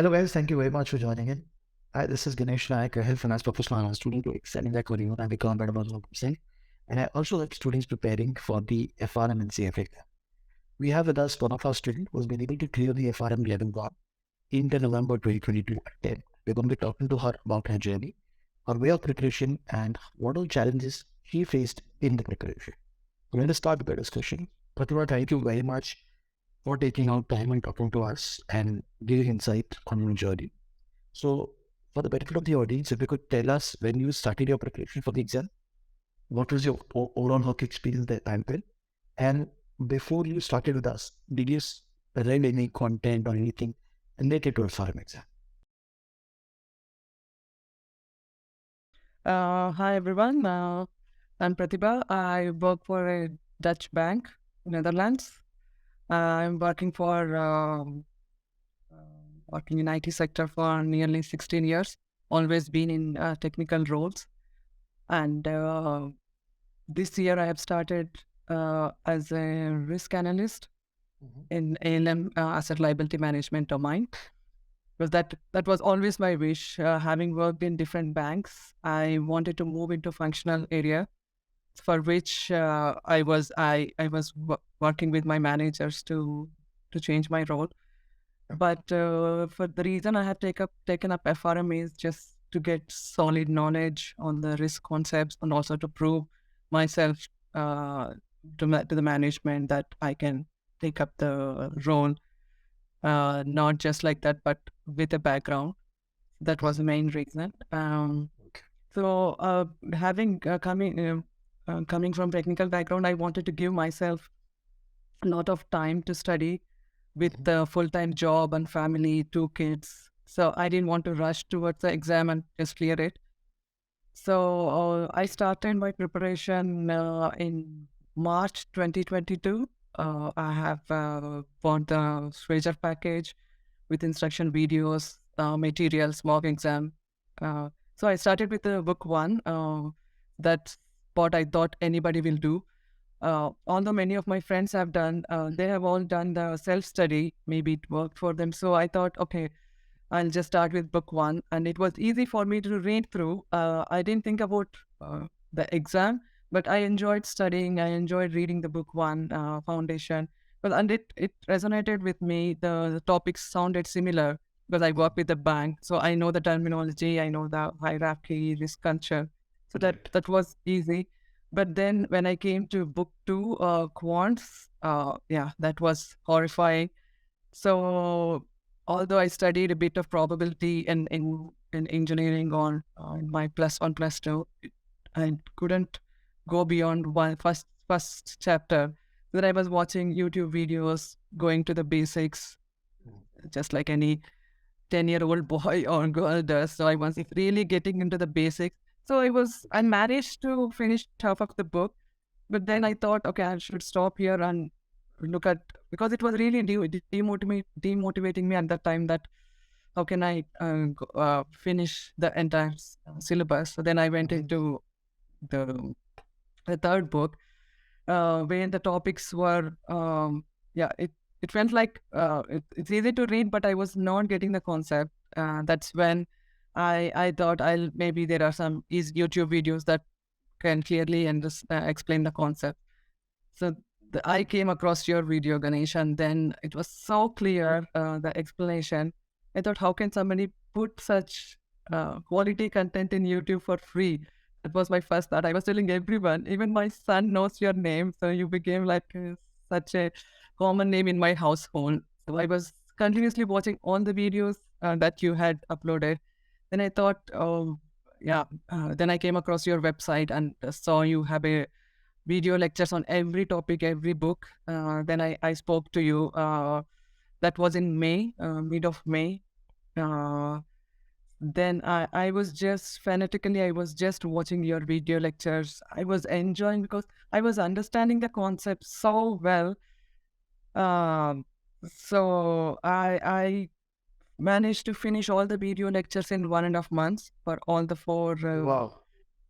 Hello guys, thank you very much for joining in. Hi, this is Ganesh Nayak, a health finance professional and a student to excel in their career and become better version of themselves. And I also help students preparing for the FRM and CFA exam. We have with us one of our students who has been able to clear the FRM level 1 in the November 2022 attempt. We're going to be talking to her about her journey, her way of preparation, and what all challenges she faced in the preparation. We're going to start with the discussion. Pratibha, thank you very much for taking out time and talking to us and giving insight on your journey. So, for the benefit of the audience, if you could tell us when you started your preparation for the exam, what was your overall work experience that time period? And before you started with us, did you read any content or anything related to a farm exam? Hi everyone. I'm Pratibha. I work for a Dutch bank, Netherlands. I'm working in IT sector for nearly 16 years. Always been in technical roles, and this year I have started as a risk analyst in ALM, asset liability management domain. Because that was always my wish. Having worked in different banks, I wanted to move into functional area for which I was working with my managers to change my role. But for the reason I have taken up FRM is just to get solid knowledge on the risk concepts and also to prove myself to the management that I can take up the role, not just like that, but with a background. That was the main reason. So having coming from technical background, I wanted to give myself a lot of time to study with the full-time job and family, 2 kids. So I didn't want to rush towards the exam and just clear it. So I started my preparation in March 2022. I have bought the Fraser package with instruction videos, materials, mock exam. So I started with the book one. That's what I thought anybody will do. Although many of my friends have done, they have all done the self-study. Maybe it worked for them. So I thought, okay, I'll just start with book one. And it was easy for me to read through. I didn't think about the exam, but I enjoyed studying. I enjoyed reading the book one, foundation. And it resonated with me. The topics sounded similar because I work with the bank. So I know the terminology, I know the hierarchy, risk culture. So that was easy. But then when I came to book two, quants, yeah, that was horrifying. So although I studied a bit of probability in engineering on in my plus one, plus two, I couldn't go beyond first chapter. Then I was watching YouTube videos, going to the basics, just like any 10-year-old boy or girl does. So I was really getting into the basics. So I managed to finish half of the book, but then I thought, okay, I should stop here and look at, because it was really demotivating me at that time that how can I finish the entire syllabus. So then I went into the, the third book, where the topics were, yeah, it felt like it's easy to read, but I was not getting the concept. That's when I thought maybe there are some YouTube videos that can clearly explain the concept. So I came across your video, Ganesh, and then it was so clear, the explanation. I thought, how can somebody put such quality content in YouTube for free? That was my first thought. I was telling everyone, even my son knows your name. So you became like such a common name in my household. So I was continuously watching all the videos that you had uploaded. Then I thought, oh, yeah. Then I came across your website and saw you have a video lectures on every topic, every book. Then I spoke to you. That was in May, mid of May. Then I was just fanatically, I was just watching your video lectures. I was enjoying because I was understanding the concept so well. Um, so I managed to finish all the video lectures in 1.5 months for all the four. Wow.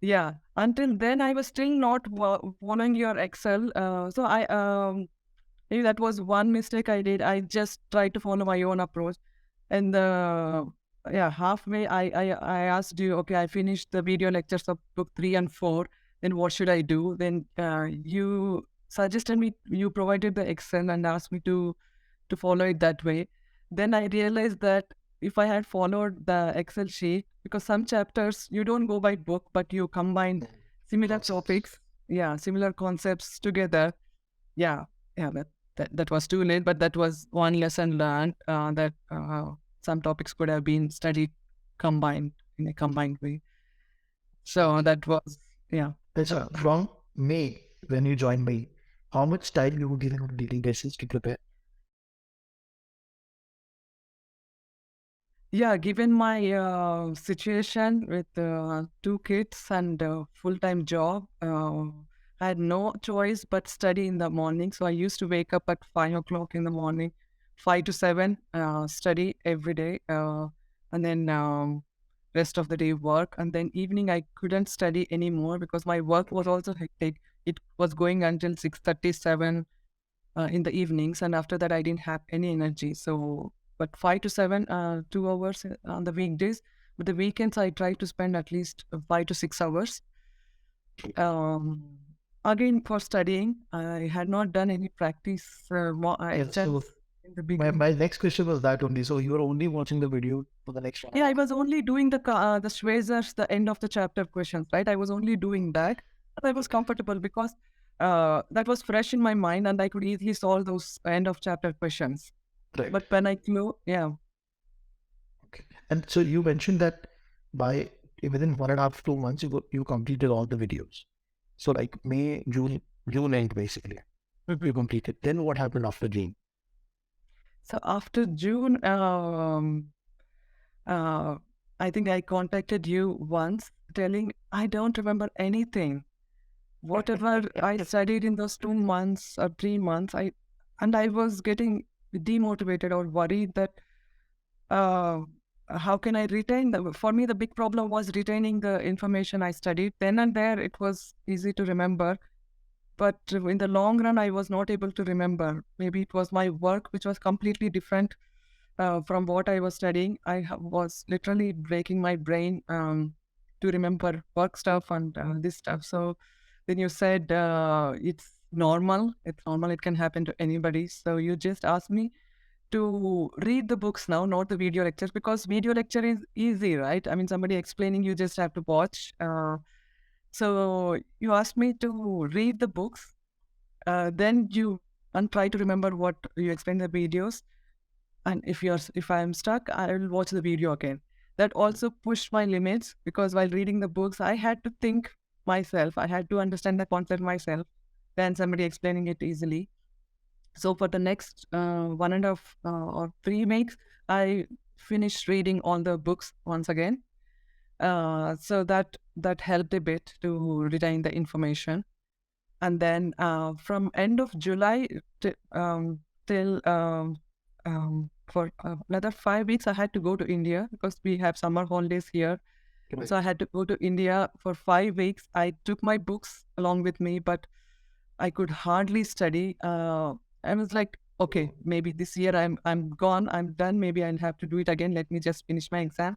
Yeah. Until then, I was still not following your Excel. So maybe that was one mistake I did. I just tried to follow my own approach. And halfway, I asked you, okay, I finished the video lectures of book 3 and 4. Then what should I do? Then you suggested me, you provided the Excel and asked me to follow it that way. Then I realized that if I had followed the Excel sheet, because some chapters you don't go by book, but you combine similar topics, similar concepts together. Yeah, that was too late, but that was one lesson learned, that some topics could have been studied combined in a combined way. So that was, yeah. So from May, when you joined me, how much time you were given on a daily basis to prepare? Yeah, given my situation with 2 kids and full-time job, I had no choice but study in the morning. So I used to wake up at 5 o'clock in the morning, 5 to 7, study every day, and then rest of the day work. And then evening I couldn't study anymore because my work was also hectic. It was going until 6:37 in the evenings, and after that I didn't have any energy. So but 5 to 7, 2 hours on the weekdays, but the weekends I try to spend at least 5 to 6 hours um, again for studying. I had not done any practice Yeah, so just in the beginning. my next question was that only. So you were only watching the video for the next one. Yeah, I was only doing the Schwazers, the end of the chapter questions, right? I was only doing that. But I was comfortable because that was fresh in my mind and I could easily solve those end of chapter questions. Right. But when I close, Okay. And so you mentioned that by within 1.5 2 months you completed all the videos. So like May, June end basically. You completed. Then what happened after June? So after June, I think I contacted you once telling I don't remember anything. Whatever I studied in those 2 months or 3 months, I was getting demotivated or worried that uh, how can I retain the? For me, the big problem was retaining the information I studied. Then and there, it was easy to remember. But in the long run, I was not able to remember. Maybe it was my work, which was completely different from what I was studying. I was literally breaking my brain to remember work stuff and this stuff. So then you said it's normal. It's normal. It can happen to anybody. So you just asked me to read the books now, not the video lectures, because video lecture is easy, right? I mean, somebody explaining, you just have to watch. So you asked me to read the books, then you and try to remember what you explained in the videos. And if I'm stuck, I will watch the video again. That also pushed my limits because while reading the books, I had to think myself. I had to understand the concept myself than somebody explaining it easily. So for the next 1.5 or 3 weeks, I finished reading all the books once again. So that helped a bit to retain the information. And then from end of July till for another 5 weeks, I had to go to India because we have summer holidays here. Right. So I had to go to India for 5 weeks. I took my books along with me, but I could hardly study. I was like, okay, maybe this year I'm gone, I'm done. Maybe I'll have to do it again. Let me just finish my exam,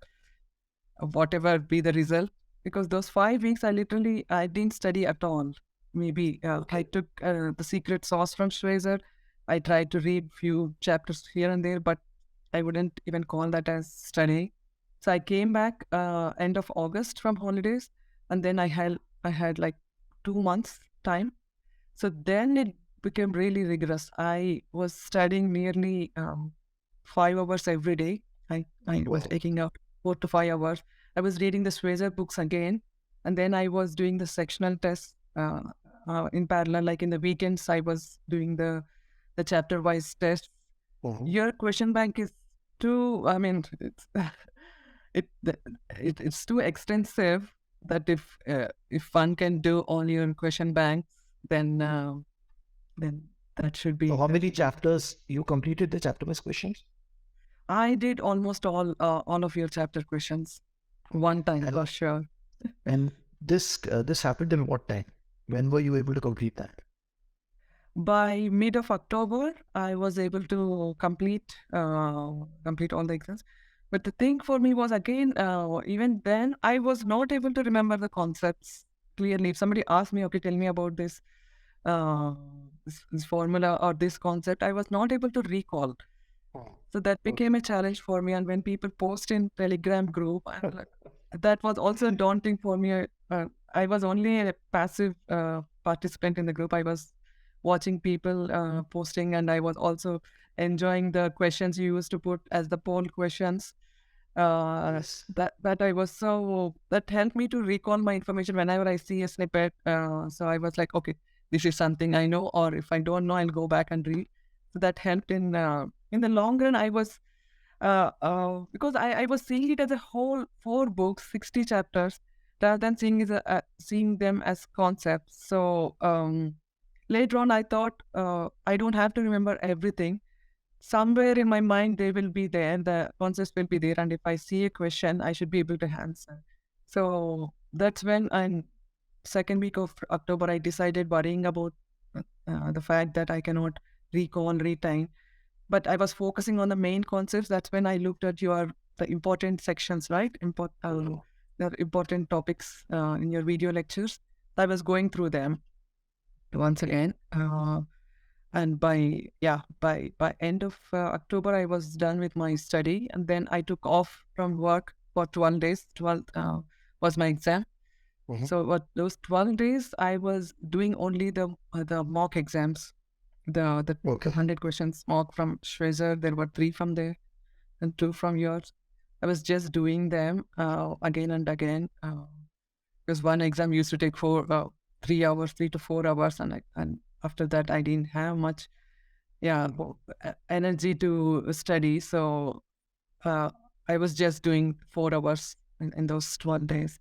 whatever be the result. Because those 5 weeks, I didn't study at all. Maybe I took the secret sauce from Schweizer. I tried to read few chapters here and there, but I wouldn't even call that as studying. So I came back end of August from holidays, and then I had like 2 months time. So then it became really rigorous. I was studying nearly 5 hours every day. I was Wow. taking out 4 to 5 hours. I was reading the Schweizer books again, and then I was doing the sectional tests in parallel. Like in the weekends, I was doing the chapter wise tests. Your question bank is too. I mean, it, it's too extensive that if one can do all your question banks, then that should So be. how many chapters you completed the chapter-wise questions? I did almost all of your chapter questions one time for sure. And this happened in what time? When were you able to complete that? By mid of October, I was able to complete all the exams. But the thing for me was again, even then, I was not able to remember the concepts clearly. If somebody asked me, okay, tell me about uh, this formula or this concept, I was not able to recall. So that became a challenge for me. And when people post in Telegram group, that was also daunting for me. I was only a passive participant in the group. I was watching people posting, and I was also enjoying the questions you used to put as the poll questions. That I was so that helped me to recall my information whenever I see a snippet. So I was like, okay, this is something I know, or if I don't know, I'll go back and read. So that helped in the long run. I was because I was seeing it as a whole 4 books, 60 chapters, rather than seeing them as concepts. So later on, I thought I don't have to remember everything. Somewhere in my mind, they will be there, the concepts will be there. And if I see a question, I should be able to answer. So that's when in second week of October, I decided worrying about the fact that I cannot recall, retain. But I was focusing on the main concepts. That's when I looked at the important sections, right? The important topics in your video lectures. I was going through them once again. And by end of October, I was done with my study, and then I took off from work for 12 days. 12 was my exam. So what those 12 days, I was doing only the mock exams, the 100 questions mock from Schweizer. There were 3 from there and 2 from yours. I was just doing them again and again because one exam used to take 3 hours, 3 to 4 hours, and after that I didn't have much energy to study. So I was just doing 4 hours in those 12 days.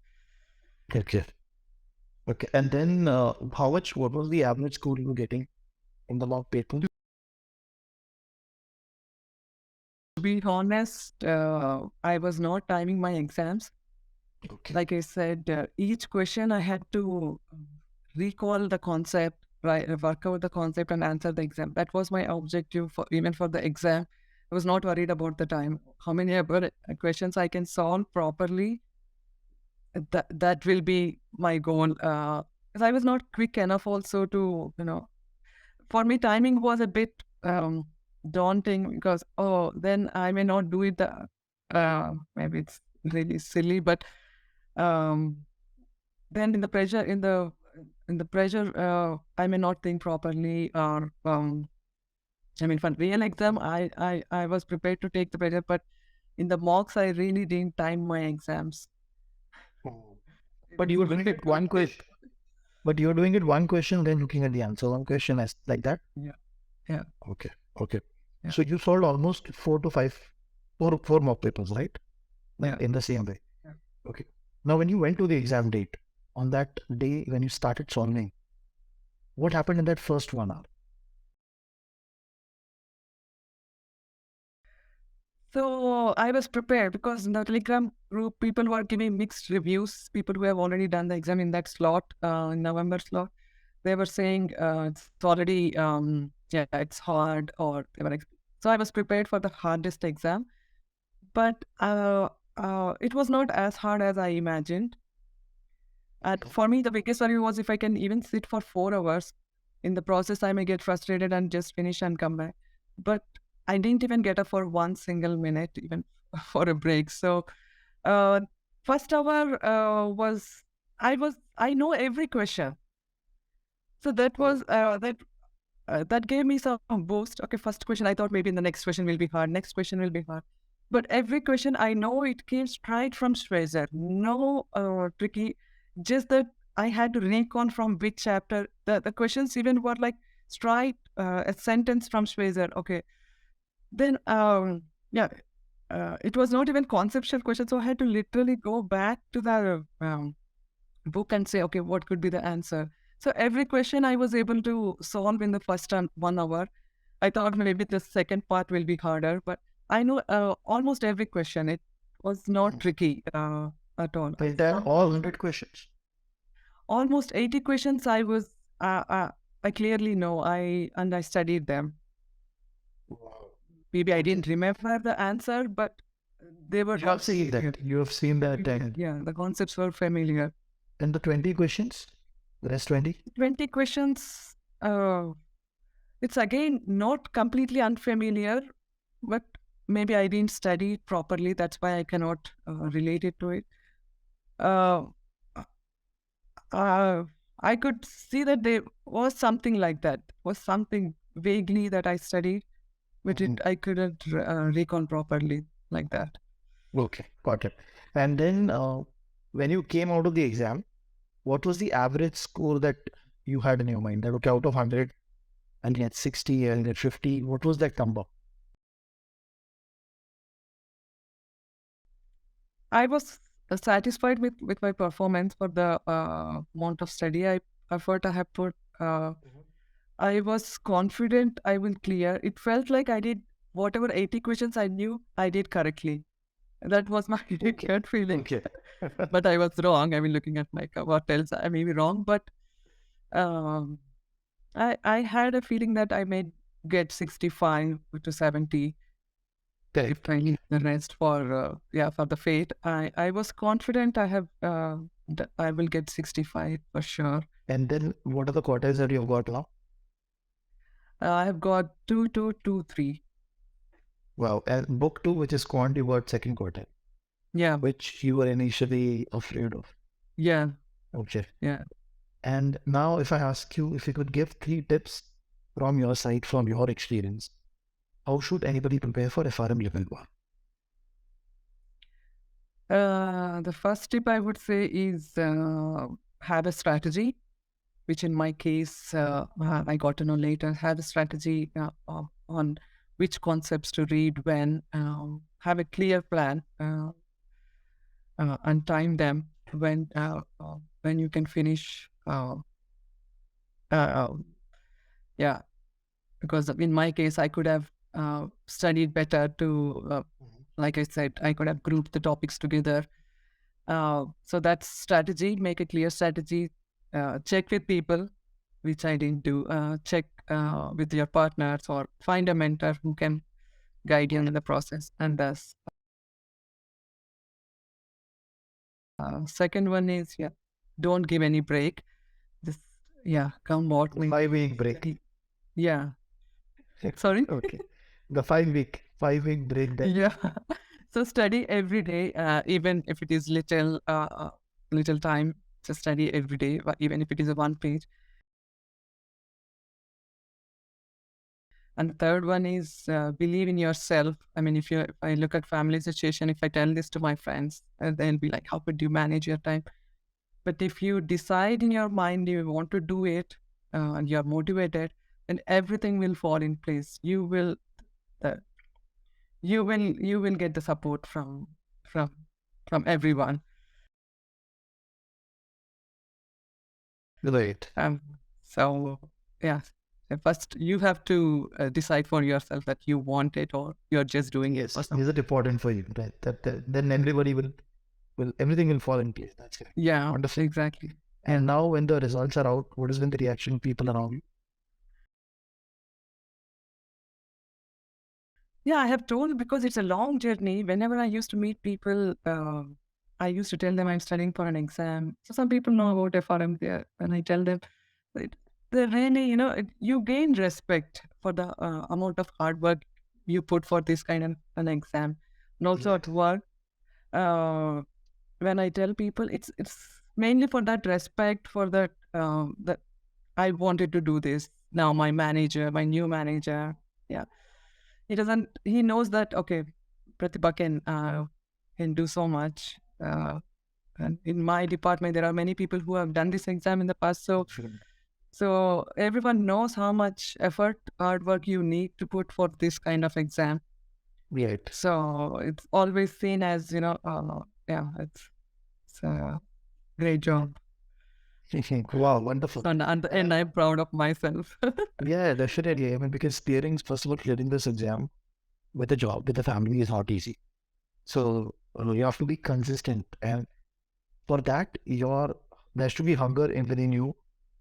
Okay. Okay. And then what was the average score you were getting in the mock paper? To be honest, I was not timing my exams. Okay. Like I said, each question I had to recall the concept, right, work out the concept and answer the exam. That was my objective even for the exam. I was not worried about the time. How many questions I can solve properly, that will be my goal. Because I was not quick enough also to, for me, timing was a bit daunting because, then I may not do it. Maybe it's really silly, but then in the pressure, I may not think properly. Or for real exam, I was prepared to take the pressure, but in the mocks, I really didn't time my exams. But you were doing it one question. But you're doing it one question, then looking at the answer. One question as like that. Yeah. Okay. Okay. Yeah. So you solved almost 4 to 5, four mock papers, right? Yeah. In the same way. Yeah. Okay. Now, when you went to the exam date, on that day when you started solving, what happened in that first 1 hour? So I was prepared because in the Telegram group, people were giving mixed reviews. People who have already done the exam in that slot, in November slot, they were saying it's already, it's hard, or so I was prepared for the hardest exam, but it was not as hard as I imagined. And for me, the biggest worry was if I can even sit for 4 hours. In the process, I may get frustrated and just finish and come back. But I didn't even get up for 1 single minute, even for a break. So, first hour I know every question. So that was that gave me some boost. Okay, first question, I thought maybe in the next question will be hard. Next question will be hard. But every question, I know it came straight from Schweizer. No tricky. Just that I had to recon from which chapter. The questions even were like straight a sentence from Schweizer. Okay. Then, it was not even conceptual question. So I had to literally go back to the book and say, okay, what could be the answer? So every question I was able to solve in the first 1 hour. I thought maybe the second part will be harder, but I know almost every question. It was not tricky at all. Is there all 100 questions? Almost 80 questions I was I clearly know. I studied them. Wow. Maybe I Okay. didn't remember the answer, but they were You have seen that. You have seen that. yeah, the concepts were familiar. And the 20 questions, the rest 20? 20 questions. It's again not completely unfamiliar, but maybe I didn't study it properly. That's why I cannot relate it to it. Uh, uh, I could see that there was something like that, was something vaguely that I studied, but Mhm. I couldn't recall properly like that. Okay, got it. And then when you came out of the exam, what was the average score that you had in your mind? That okay, out of 100, and you had 60 and at 50, what was that number? I was satisfied with my performance for the amount of study effort I have put. I was confident I will clear. It felt like I did whatever 80 questions I knew, I did correctly. That was my gut feeling. Okay. But I was wrong. I mean, looking at my what else, I may be wrong. But um, I had a feeling that I may get 65 to 70 if Correct. I leave the rest for for the fate. I was confident I have I will get 65 for sure. And then what are the quarters that you've got now? I have got 2, 2, 2, 3. Wow. And book two, which is quant, you got second quarter, Yeah, which you were initially afraid of. yeah, Okay. yeah. And now if I ask you if you could give 3 tips from your side, from your experience, how should anybody prepare for FRM level 1? The first tip I would say is have a strategy, which in my case I got to know later. Have a strategy on which concepts to read when. Have a clear plan and time them when you can finish. Uh, yeah, because in my case I could have studied better to. Like I said, I could have grouped the topics together. So that's strategy. Make a clear strategy. Check with people, which I didn't do. Check with your partners or find a mentor who can guide you in the process. And thus, second one is don't give any break. Just come what may. 5 week break. Yeah. Sorry. Okay. The 5 week break that Yeah. So study every day, even if it is little time. Just study every day, even if it is a 1 page. And the third one is believe in yourself. I mean, if I look at family situation, if I tell this to my friends, they'll be like, "How could you manage your time?" But if you decide in your mind you want to do it, and you are motivated, then everything will fall in place. Uh, you will get the support from from everyone. right. So yeah. First, you have to decide for yourself that you want it or you're just doing it Yes. for Is it important for you? Right. That then everybody will everything will fall in place. That's correct. Yeah, Wonderful. exactly. And now when the results are out, what has been the reaction of people around you? Yeah, I have told because it's a long journey. Whenever I used to meet people, I used to tell them I'm studying for an exam. So some people know about FRM there. When I tell them, it, they really, you gain respect for the amount of hard work you put for this kind of an exam. And also at work, uh, when I tell people, it's mainly for that respect for that I wanted to do this. Now my manager, my new manager, yeah, he knows that okay, Pratibha can do so much. And in my department, there are many people who have done this exam in the past. So everyone knows how much effort, hard work you need to put for this kind of exam. Right. So it's always seen as it's a great job. Wow, wonderful. And I'm proud of myself. Yeah, definitely. I mean, because first of all, clearing this exam with a job, with a family is not easy. So you have to be consistent. And for that, there should be hunger within you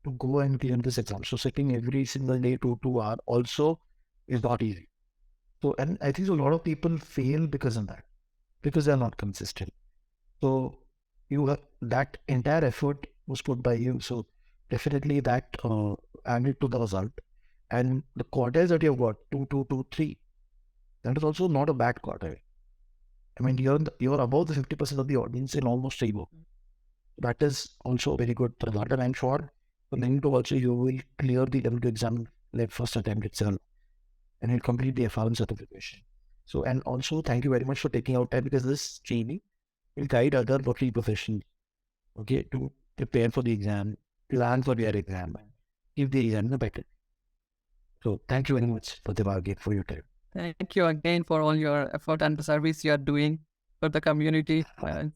to go and clear this exam. So sitting every single day 2 hours also is not easy. So, and I think a lot of people fail because of that, because they're not consistent. So you have that entire effort was put by you. So definitely that added to the result. And the quarters that you've got, 2, 2, 2, 3, that is also not a bad quarter. I mean, you're above the 50% of the audience in almost 3 books. That is also very good result. And I'm sure for then to also you will clear the level 2 exam like first attempt itself and you'll complete the FRM certification. So, and also thank you very much for taking out time because this training will guide other working professionals, okay, to prepare for the exam, plan for their exam, and give the exam the better. So thank you very much, Pratibha, again for your time. Thank you again for all your effort and the service you are doing for the community. It's a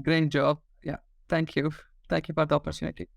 great job. Yeah. Thank you. Thank you for the opportunity.